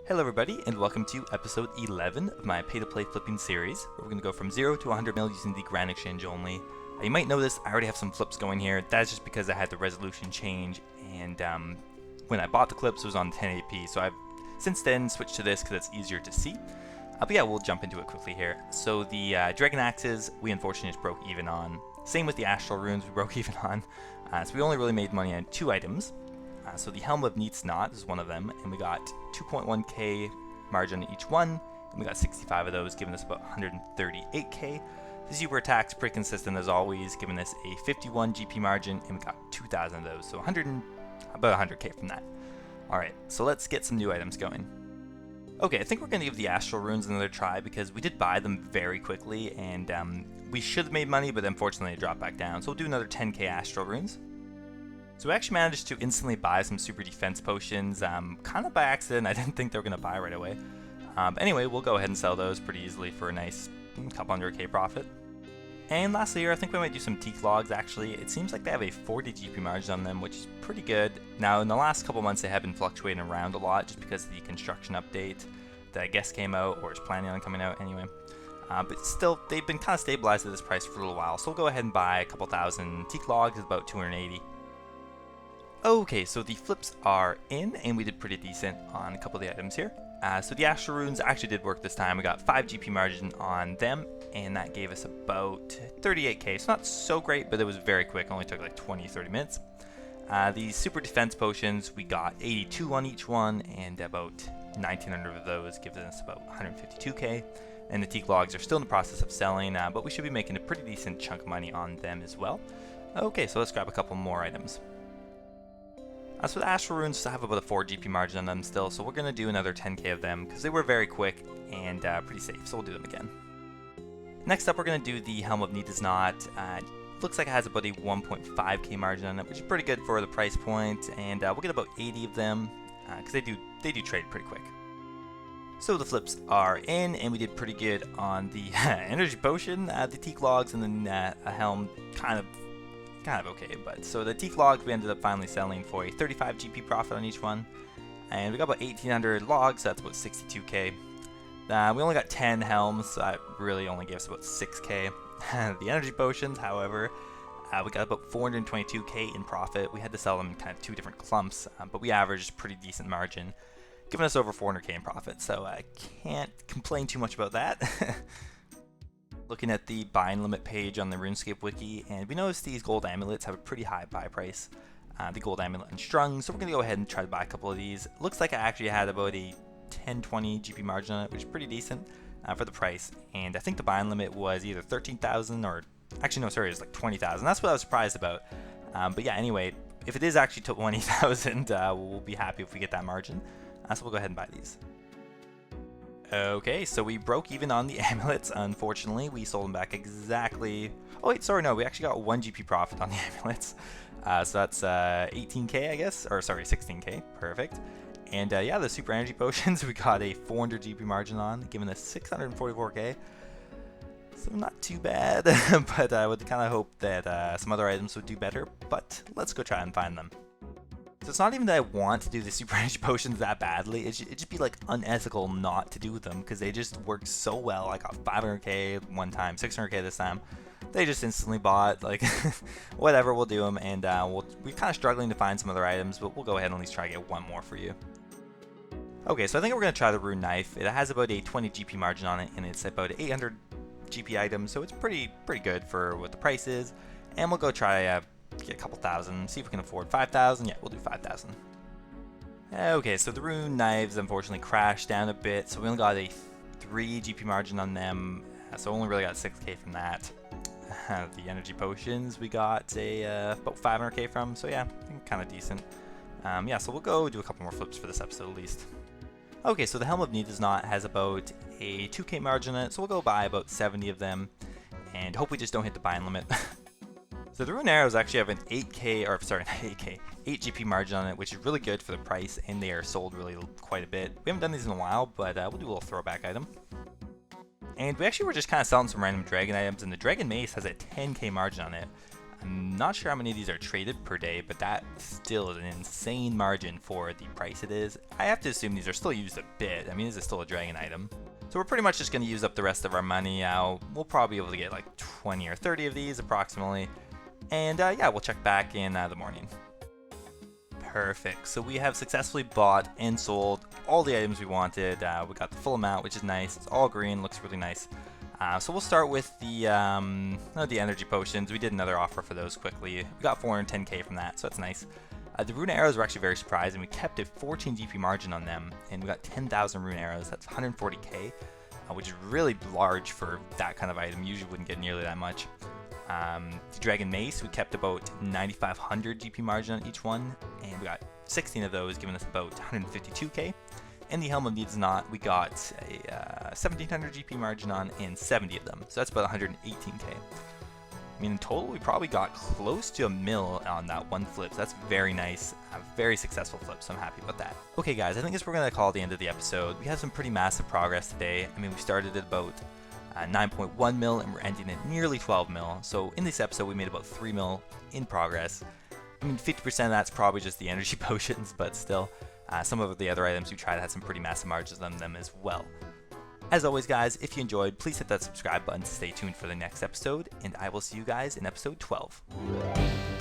Hello everybody, and welcome to episode 11 of my pay-to-play flipping series, where we're going to go from 0 to 100 mil using the Grand Exchange only. You might notice I already have some flips going here. That's just because I had the resolution change, and when I bought the clips it was on 1080p, so I've since then switched to this because it's easier to see. But yeah, we'll jump into it quickly here. So the Dragon Axes, we unfortunately just broke even on. Same with the Astral Runes, we broke even on. So we only really made money on 2 items. So the Helm of Needs Not is one of them, and we got 2.1k margin on each one, and we got 65 of those, giving us about 138k. The Super Attack's pretty consistent as always, giving us a 51 GP margin, and we got 2,000 of those, so about 100k from that. Alright, so let's get some new items going. Okay, I think we're going to give the Astral Runes another try, because we did buy them very quickly, and we should have made money, but unfortunately it dropped back down, so we'll do another 10k Astral Runes. So we actually managed to instantly buy some super defense potions, kind of by accident. I didn't think they were going to buy right away. But anyway, we'll go ahead and sell those pretty easily for a nice couple 100k profit. And lastly here, I think we might do some teak logs actually. It seems like they have a 40 GP margin on them, which is pretty good. Now in the last couple months they have been fluctuating around a lot just because of the construction update that I guess came out or is planning on coming out anyway. But still, they've been kind of stabilized at this price for a little while. So we'll go ahead and buy a couple thousand teak logs, it's about 280. Okay, so the flips are in, and we did pretty decent on a couple of the items here. So the Astral Runes actually did work this time. We got 5 GP margin on them, and that gave us about 38k. So not so great, but it was very quick. Only took like 20-30 minutes. The Super Defense Potions, we got 82 on each one, and about 1,900 of those gives us about 152k. And the Teak Logs are still in the process of selling, but we should be making a pretty decent chunk of money on them as well. Okay, so let's grab a couple more items. So the Astral Runes have about a 4 GP margin on them still, so we're going to do another 10k of them because they were very quick and pretty safe, so we'll do them again. Next up, we're going to do the Helm of Needs Not. Looks like it has about a 1.5k margin on it, which is pretty good for the price point, and we'll get about 80 of them because they do trade pretty quick. So the flips are in, and we did pretty good on the Energy Potion, the Teak Logs, and then a Helm kind of okay, but so the teak logs we ended up finally selling for a 35 GP profit on each one, and we got about 1,800 logs, so that's about 62k. We only got 10 helms, so that really only gave us about 6k. The energy potions, however, we got about 422k in profit. We had to sell them in kind of 2 different clumps, but we averaged pretty decent margin, giving us over 400k in profit, so I can't complain too much about that. Looking at the buying limit page on the RuneScape wiki, and we noticed these gold amulets have a pretty high buy price. The gold amulet unstrung, so we're going to go ahead and try to buy a couple of these. Looks like I actually had about a 10-20 GP margin on it, which is pretty decent for the price. And I think the buying limit was either 13,000 or, actually no, sorry, it was like 20,000. That's what I was surprised about. But yeah, anyway, if it is actually 20,000, we'll be happy if we get that margin. So we'll go ahead and buy these. Okay, so we broke even on the amulets, unfortunately. We sold them back exactly... Oh wait, sorry, no, we actually got 1 GP profit on the amulets. So that's 18k, I guess, or sorry, 16k, perfect. And yeah, the Super Energy Potions, we got a 400 GP margin on, giving us 644k. So not too bad, but I would kind of hope that some other items would do better, but let's go try and find them. So it's not even that I want to do the Super Energy Potions that badly, it'd just be like unethical not to do them because they just work so well. I got 500k one time, 600k this time. They just instantly bought, like, whatever, we'll do them, and we're kind of struggling to find some other items, but we'll go ahead and at least try to get one more for you. Okay, so I think we're going to try the Rune Knife. It has about a 20 GP margin on it, and it's about 800 GP items, so it's pretty good for what the price is, and we'll go try get a couple thousand, see if we can afford 5,000. Yeah, we'll do 5,000. Okay, so the Rune Knives unfortunately crashed down a bit, so we only got a 3 GP margin on them, so only really got 6k from that. The Energy Potions we got about 500k from, so yeah, I think kind of decent. Yeah, so we'll go do a couple more flips for this episode at least. Okay, so the Helm of Needs Not has about a 2k margin on it, so we'll go buy about 70 of them, and hope we just don't hit the buying limit. So the Rune Arrows actually have an 8k, or sorry, not 8k, 8 GP margin on it, which is really good for the price, and they are sold really quite a bit. We haven't done these in a while, but we'll do a little throwback item. And we actually were just kind of selling some random dragon items, and the Dragon Mace has a 10k margin on it. I'm not sure how many of these are traded per day, but that still is an insane margin for the price it is. I have to assume these are still used a bit. I mean, this is still a dragon item. So we're pretty much just going to use up the rest of our money. We'll probably be able to get like 20 or 30 of these approximately. And yeah, we'll check back in the morning. Perfect. So we have successfully bought and sold all the items we wanted. We got the full amount, which is nice. It's all green, looks really nice. So we'll start with the energy potions. We did another offer for those quickly. We got 410k from that, so that's nice. The rune arrows were actually very surprising. We kept a 14 GP margin on them, and we got 10,000 rune arrows. That's 140k, which is really large for that kind of item. Usually wouldn't get nearly that much. The Dragon Mace, we kept about 9,500 GP margin on each one, and we got 16 of those, giving us about 152k. And the Helm of Needs Not, we got a 1,700 GP margin on, and 70 of them, so that's about 118k. I mean, in total, we probably got close to a mil on that one flip, so that's very nice. A very successful flip, so I'm happy about that. Okay, guys, I think this we're going to call the end of the episode. We had some pretty massive progress today. I mean, we started at about 9.1 mil, and we're ending at nearly 12 mil. So in this episode, we made about 3 mil in progress. I mean, 50% of that's probably just the energy potions, but still, some of the other items we tried had some pretty massive margins on them as well. As always, guys, if you enjoyed, please hit that subscribe button to stay tuned for the next episode, and I will see you guys in episode 12.